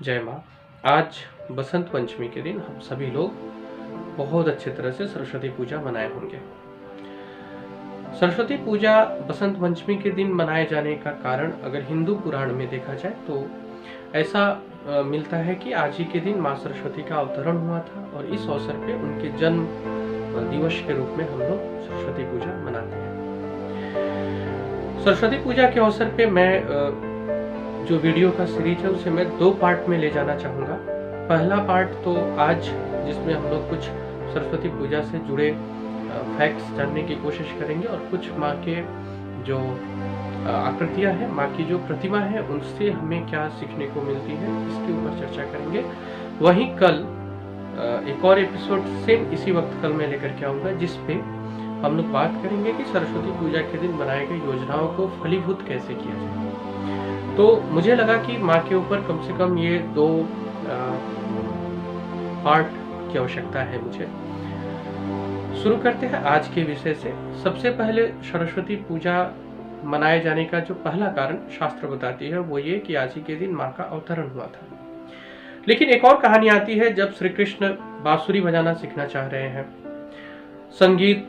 जय माँ। आज बसंत पंचमी के दिन हम सभी लोग बहुत अच्छे तरह से सरस्वती पूजा मनाए होंगे। सरस्वती पूजा बसंत पंचमी के दिन मनाए जाने का कारण अगर हिंदू पुराण में देखा जाए तो ऐसा मिलता है कि आज ही के दिन माँ सरस्वती का अवतरण हुआ था और इस अवसर पे उनके जन्म दिवस के रूप में हम लोग सरस्वती पूजा मनाते हैं। सरस्वती पूजा के अवसर पे मैं जो वीडियो का सीरीज है उसे मैं 2 पार्ट में ले जाना चाहूँगा। पहला पार्ट तो आज जिसमें हम लोग कुछ सरस्वती पूजा से जुड़े फैक्ट्स जानने की कोशिश करेंगे और कुछ माँ के जो आकृतियाँ हैं, माँ की जो प्रतिमा है, उनसे हमें क्या सीखने को मिलती है, इसके ऊपर चर्चा करेंगे। वहीं कल एक और एपिसोड सेम इसी वक्त कल मैं लेकर के आऊँगा, जिस पे हम लोग बात करेंगे कि सरस्वती पूजा के दिन बनाए गए योजनाओं को फलीभूत कैसे किया जाए। तो मुझे लगा कि माँ के ऊपर कम से कम ये 2 पार्ट की आवश्यकता है मुझे। शुरू करते हैं आज के विषय से। सबसे पहले सरस्वती पूजा मनाए जाने का जो पहला कारण शास्त्र बताती है वो ये कि आज ही के दिन माँ का अवतरण हुआ था। लेकिन एक और कहानी आती है जब श्री कृष्ण बांसुरी बजाना सीखना चाह रहे हैं। संगीत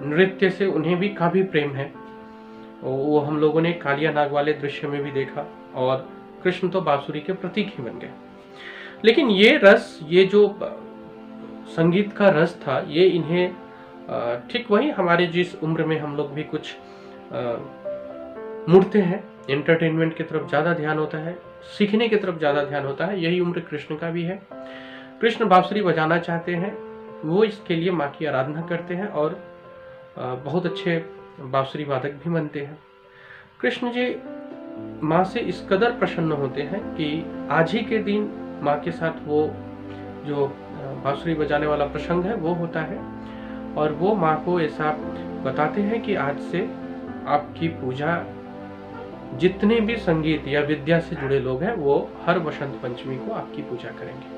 नृत्य से उन्हें भी काफी प्रेम है। वो हम लोगों ने कालिया नाग वाले दृश्य में भी देखा और कृष्ण तो बांसुरी के प्रतीक ही बन गए। लेकिन ये रस, ये जो संगीत का रस था, ये इन्हें ठीक वही हमारे जिस उम्र में हम लोग भी कुछ मुड़ते हैं, एंटरटेनमेंट की तरफ ज्यादा ध्यान होता है, सीखने की तरफ ज्यादा ध्यान होता है, यही उम्र कृष्ण का भी है। कृष्ण बांसुरी बजाना चाहते हैं, वो इसके लिए माँ की आराधना करते हैं और बहुत अच्छे बांसुरी वादक भी बनते हैं। कृष्ण जी माँ से इस कदर प्रसन्न होते हैं कि आज ही के दिन माँ के साथ वो जो बांसुरी बजाने वाला प्रसंग है वो होता है और वो माँ को ऐसा बताते हैं कि आज से आपकी पूजा जितने भी संगीत या विद्या से जुड़े लोग हैं वो हर बसंत पंचमी को आपकी पूजा करेंगे।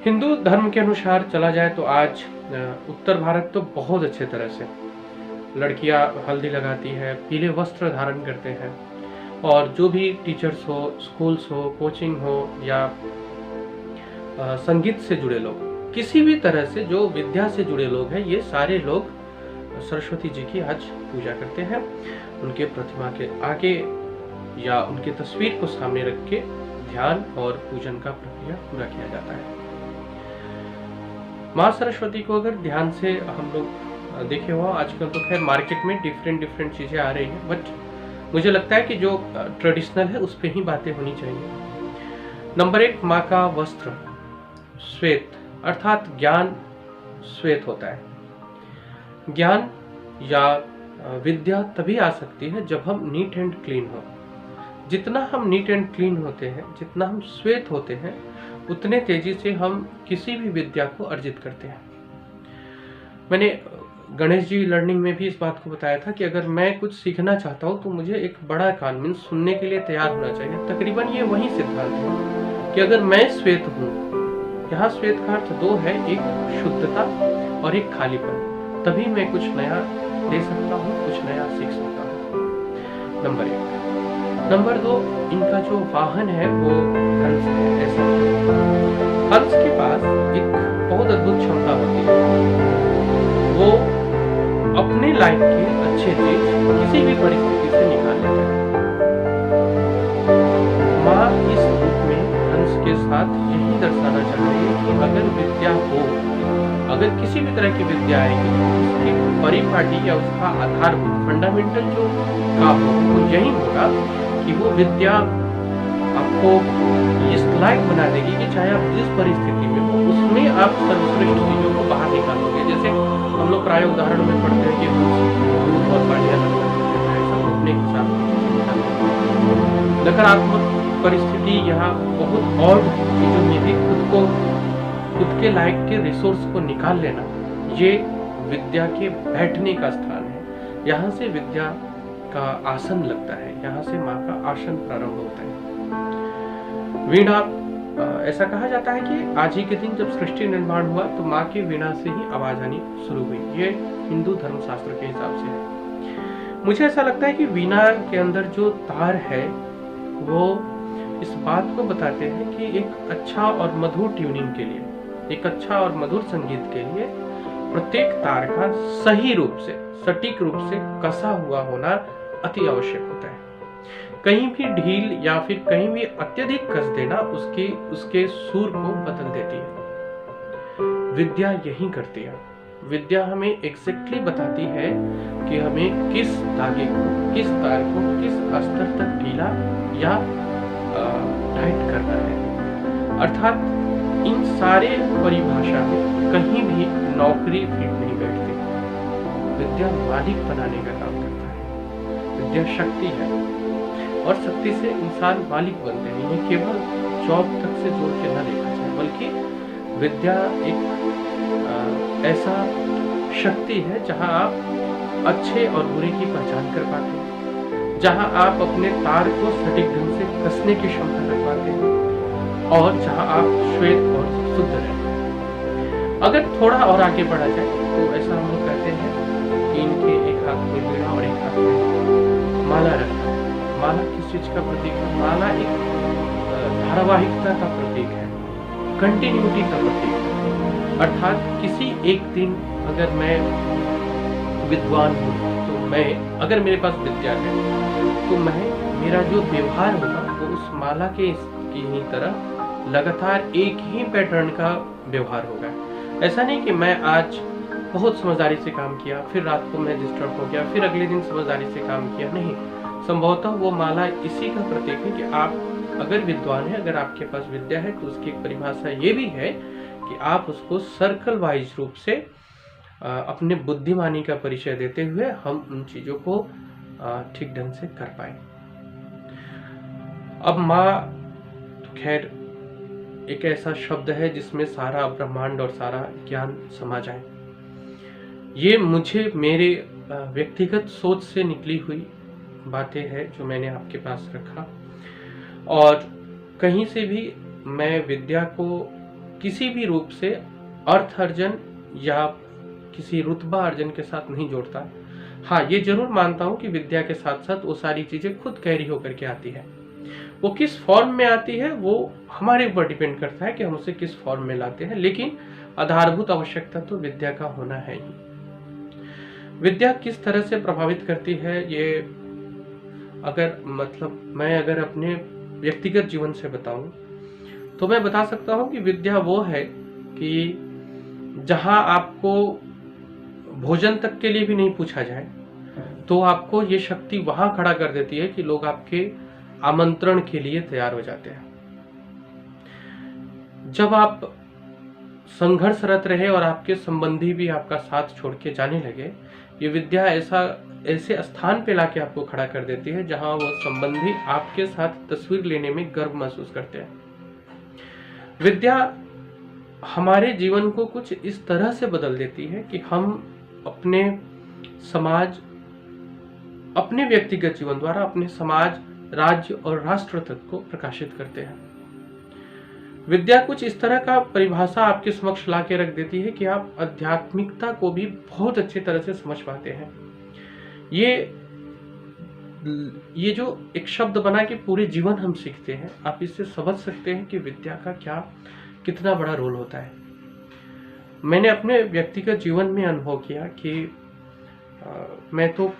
हिंदू धर्म के अनुसार चला जाए तो आज उत्तर भारत तो बहुत अच्छे तरह से लड़कियां हल्दी लगाती है, पीले वस्त्र धारण करते हैं और जो भी टीचर्स हो, स्कूल्स हो, कोचिंग हो या संगीत से जुड़े लोग, किसी भी तरह से जो विद्या से जुड़े लोग हैं, ये सारे लोग सरस्वती जी की आज पूजा करते हैं। उनके प्रतिमा के आगे या उनकी तस्वीर को सामने रख के ध्यान और पूजन का प्रक्रिया पूरा किया जाता है। माँ सरस्वती को अगर ध्यान से हम लोग देखे हो, आजकल तो खैर मार्केट में डिफरेंट चीजें आ रही हैं, बट मुझे लगता है कि जो ट्रेडिशनल है उस पे ही बातें होनी चाहिए। नंबर 1, माँ का वस्त्र श्वेत, अर्थात ज्ञान श्वेत होता है। ज्ञान या विद्या तभी आ सकती है जब हम नीट एंड क्लीन हो। जितना हम नीट एंड क्लीन होते हैं, जितना हम श्वेत होते हैं, उतने तेजी से हम किसी भी विद्या को अर्जित करते हैं। मैंने गणेश जी लर्निंग में भी इस बात को बताया था कि अगर मैं कुछ सीखना चाहता हूँ तो मुझे एक बड़ा कान मीन सुनने के लिए तैयार होना चाहिए। तकरीबन ये वही सिद्धांत है कि अगर मैं श्वेत हूँ, यहाँ श्वेत का अर्थ 2 है, एक शुद्धता और एक खालीपन, तभी मैं कुछ नया दे सकता हूँ, कुछ नया सीख सकता हूँ। नंबर 1। नंबर 2, इनका जो वाहन है वो हंस है। ऐसा हंस के पास एक बहुत अद्भुत क्षमता होती है, वो अपने लाइफ के अच्छे चीज किसी भी परिस्थिति से निकाल लेता है। माँ इस रूप में हंस के साथ यही दर्शाना चाह रही है कि अगर विद्या हो, अगर किसी भी तरह की विद्या आएगी, उसकी परिपाटी या उसका आधारभूत फंडामेंटल जो काम हो वो यही होगा कि वो विद्या आपको इस लायक बना देगी कि चाहे आप जिस परिस्थिति में हो उसमें आप सर्वश्रेष्ठ चीजों को बाहर निकालोगे। जैसे हम लोग प्राय उदाहरण में पढ़ते हैं कि दूध और पानी अपने हिसाब से नकारात्मक परिस्थिति यहाँ बहुत और चीजों में भी खुद के लायक के रिसोर्स को निकाल लेना, ये विद्या के बैठने का स्थान है। यहाँ से विद्या का आसन लगता है, यहाँ से माँ का आसन प्रारंभ होता है। वीणा, ऐसा कहा जाता है कि आज ही के दिन जब सृष्टि निर्माण हुआ तो माँ की वीणा से ही आवाज आनी शुरू हुई। ये हिंदू धर्मशास्त्र के हिसाब से है। मुझे ऐसा लगता है कि वीणा के अंदर जो तार है वो इस बात को बताते हैं कि एक अच्छा और मधुर ट्यूनिंग के लिए, एक अच्छा और मधुर संगीत के लिए प्रत्येक तार का सही रूप से, सटीक रूप से कसा हुआ होना अति आवश्यक होता है। कहीं भी ढील या फिर कहीं भी अत्यधिक कस देना उसके सुर को बदल देती है। विद्या यही करती है। विद्या हमें एग्जैक्टली बताती है कि हमें किस धागे को, किस तार को किस स्तर तक ढीला या टाइट करना है। अर्थात इन सारे परिभाषा में कहीं भी नौकरी फिट नहीं बैठती। विद्या मालिक बनाने का काम करता है। विद्या शक्ति है और शक्ति से इंसान मालिक बनते हैं। ये केवल जॉब तक से जोड़ के न देखा जाए, बल्कि विद्या एक ऐसा शक्ति है जहां आप अच्छे और बुरे की पहचान कर पाते हैं, जहां आप अपने तार को सटीक ढंग से कसने की क्षमता रख पाते हैं और जहां आप श्वेत और शुद्ध रहते हैं। अगर थोड़ा और आगे बढ़ा जाए तो ऐसा हम लोग कहते हैं कि इनके एक हाथ में बीड़ा और एक हाथ में माला रखा है। माला किस चीज का प्रतीक है? माला एक धारावाहिकता का प्रतीक है, कंटिन्यूटी का प्रतीक है। अर्थात किसी एक दिन अगर मैं विद्वान हूँ तो अगर मेरे पास विद्या है तो मेरा जो व्यवहार होगा वो उस माला की ही तरह लगातार एक ही पैटर्न का व्यवहार होगा। ऐसा नहीं कि मैं आज बहुत समझदारी से काम किया, फिर रात को मैं डिस्टर्ब हो गया, फिर अगले दिन समझदारी से काम किया। नहीं, संभवतः वो माला इसी का प्रतीक है कि आप अगर विद्वान है, अगर आपके पास विद्या है, तो उसकी एक परिभाषा ये भी है कि आप उसको सर्कल वाइज रूप से अपने बुद्धिमानी का परिचय देते हुए हम उन चीजों को ठीक ढंग से कर पाए। अब माँ तो खैर एक ऐसा शब्द है जिसमें सारा ब्रह्मांड और सारा ज्ञान समा जाए। ये मुझे मेरे व्यक्तिगत सोच से निकली हुई बातें हैं जो मैंने आपके पास रखा, और कहीं से भी मैं विद्या को किसी भी रूप से अर्थ अर्जन या किसी रुतबा अर्जन के साथ नहीं जोड़ता। हाँ, ये जरूर मानता हूँ कि विद्या के साथ साथ वो सारी चीजें खुद कैरी होकर के आती है। वो किस फॉर्म में आती है वो हमारे ऊपर डिपेंड करता है कि हम उसे किस फॉर्म में लाते हैं, लेकिन आधारभूत आवश्यकता तो विद्या का होना है ही। विद्या किस तरह से प्रभावित करती है, ये मैं अगर अपने व्यक्तिगत जीवन से बताऊं तो मैं बता सकता हूं कि विद्या वो है कि जहां आपको भोजन तक के लिए भी नहीं पूछा जाए तो आपको ये शक्ति वहां खड़ा कर देती है कि लोग आपके आमंत्रण के लिए तैयार हो जाते हैं। जब आप संघर्षरत रहे और आपके संबंधी भी आपका साथ छोड़ के जाने लगे, ये विद्या ऐसे स्थान पे लाके आपको खड़ा कर देती है जहां वो संबंधी आपके साथ तस्वीर लेने में गर्व महसूस करते हैं। विद्या हमारे जीवन को कुछ इस तरह से बदल देती है कि हम अपने समाज, अपने व्यक्तिगत जीवन द्वारा अपने समाज, राज्य और राष्ट्र तक को प्रकाशित करते हैं। विद्या कुछ इस तरह का परिभाषा आपके समक्ष ला के रख देती है कि आप आध्यात्मिकता को भी बहुत अच्छी तरह से समझ पाते हैं। ये जो एक शब्द बना के पूरे जीवन हम सीखते हैं, आप इससे समझ सकते हैं कि विद्या का कितना बड़ा रोल होता है। मैंने अपने व्यक्तिगत जीवन में अनुभव किया कि मैं तो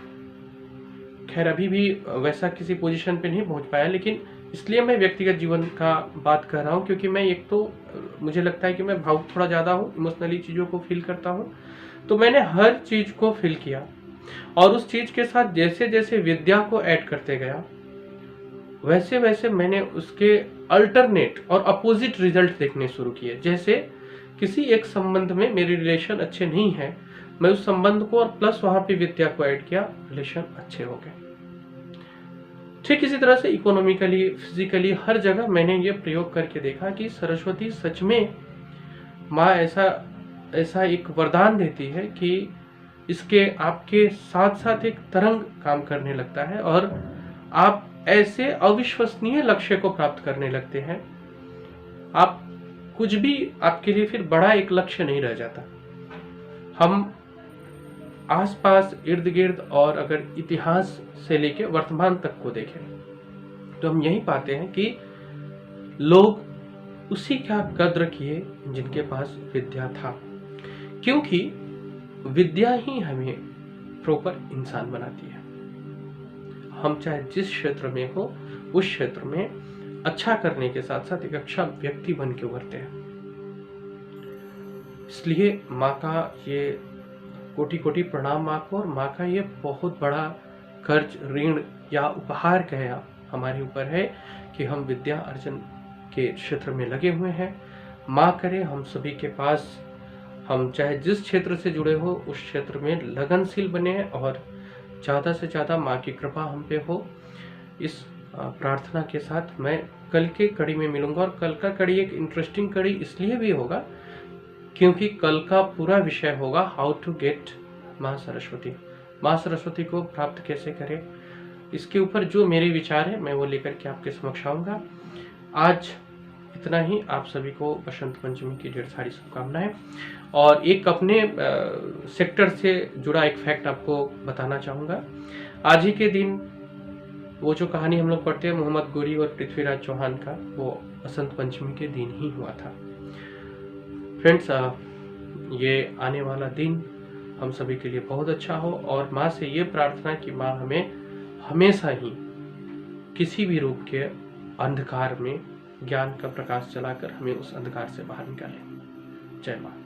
खैर अभी भी वैसा किसी पोजीशन पे नहीं पहुंच पाया, लेकिन इसलिए मैं व्यक्तिगत जीवन का बात कर रहा हूँ क्योंकि मैं एक तो मुझे लगता है कि मैं भावुक थोड़ा ज़्यादा हूँ, इमोशनली चीज़ों को फील करता हूँ। तो मैंने हर चीज़ को फील किया और उस चीज़ के साथ जैसे जैसे विद्या को ऐड करते गया वैसे वैसे मैंने उसके अल्टरनेट और अपोजिट रिजल्ट देखने शुरू किए। जैसे किसी एक संबंध में मेरे रिलेशन अच्छे नहीं है, मैं उस संबंध को और प्लस वहां पे विद्या को ऐड किया, रिलेशन अच्छे हो गए। ठीक इसी तरह से इकोनॉमिकली, फिजिकली हर जगह मैंने ये प्रयोग करके देखा कि सरस्वती सच में माँ ऐसा एक वरदान देती है कि इसके आपके साथ साथ एक तरंग काम करने लगता है और आप ऐसे अविश्वसनीय लक्ष्य को प्राप्त करने लगते हैं। आप कुछ भी आपके लिए फिर बड़ा एक लक्ष्य नहीं रह जाता। हम आसपास इर्द गिर्द और अगर इतिहास से लेकर वर्तमान तक को देखें तो हम यही पाते हैं कि लोग उसी का कद्र किए जिनके पास विद्या था, क्योंकि विद्या ही हमें प्रॉपर इंसान बनाती है। हम चाहे जिस क्षेत्र में हो उस क्षेत्र में अच्छा करने के साथ साथ एक अच्छा व्यक्ति बन के उभरते हैं। इसलिए माँ का ये कोटि कोटि प्रणाम माँ को, और माँ का ये बहुत बड़ा कर्ज, ऋण या उपहार कहे हमारे ऊपर है कि हम विद्या अर्जन के क्षेत्र में लगे हुए हैं। माँ करे हम सभी के पास, हम चाहे जिस क्षेत्र से जुड़े हो उस क्षेत्र में लगनशील बने और ज़्यादा से ज़्यादा माँ की कृपा हम पे हो। इस प्रार्थना के साथ मैं कल के कड़ी में मिलूंगा, और कल का कड़ी एक इंटरेस्टिंग कड़ी इसलिए भी होगा क्योंकि कल का पूरा विषय होगा हाउ टू गेट माँ सरस्वती। माँ सरस्वती को प्राप्त कैसे करें, इसके ऊपर जो मेरे विचार है मैं वो लेकर के आपके समक्ष आऊँगा। आज इतना ही। आप सभी को बसंत पंचमी की ढेर सारी शुभकामनाएं। और एक अपने सेक्टर से जुड़ा एक फैक्ट आपको बताना चाहूँगा। आज ही के दिन वो जो कहानी हम लोग पढ़ते हैं मोहम्मद गोरी और पृथ्वीराज चौहान का, वो बसंत पंचमी के दिन ही हुआ था। फ्रेंड्स, ये आने वाला दिन हम सभी के लिए बहुत अच्छा हो, और माँ से ये प्रार्थना कि माँ हमें हमेशा ही किसी भी रूप के अंधकार में ज्ञान का प्रकाश चलाकर हमें उस अंधकार से बाहर निकाले। जय माँ।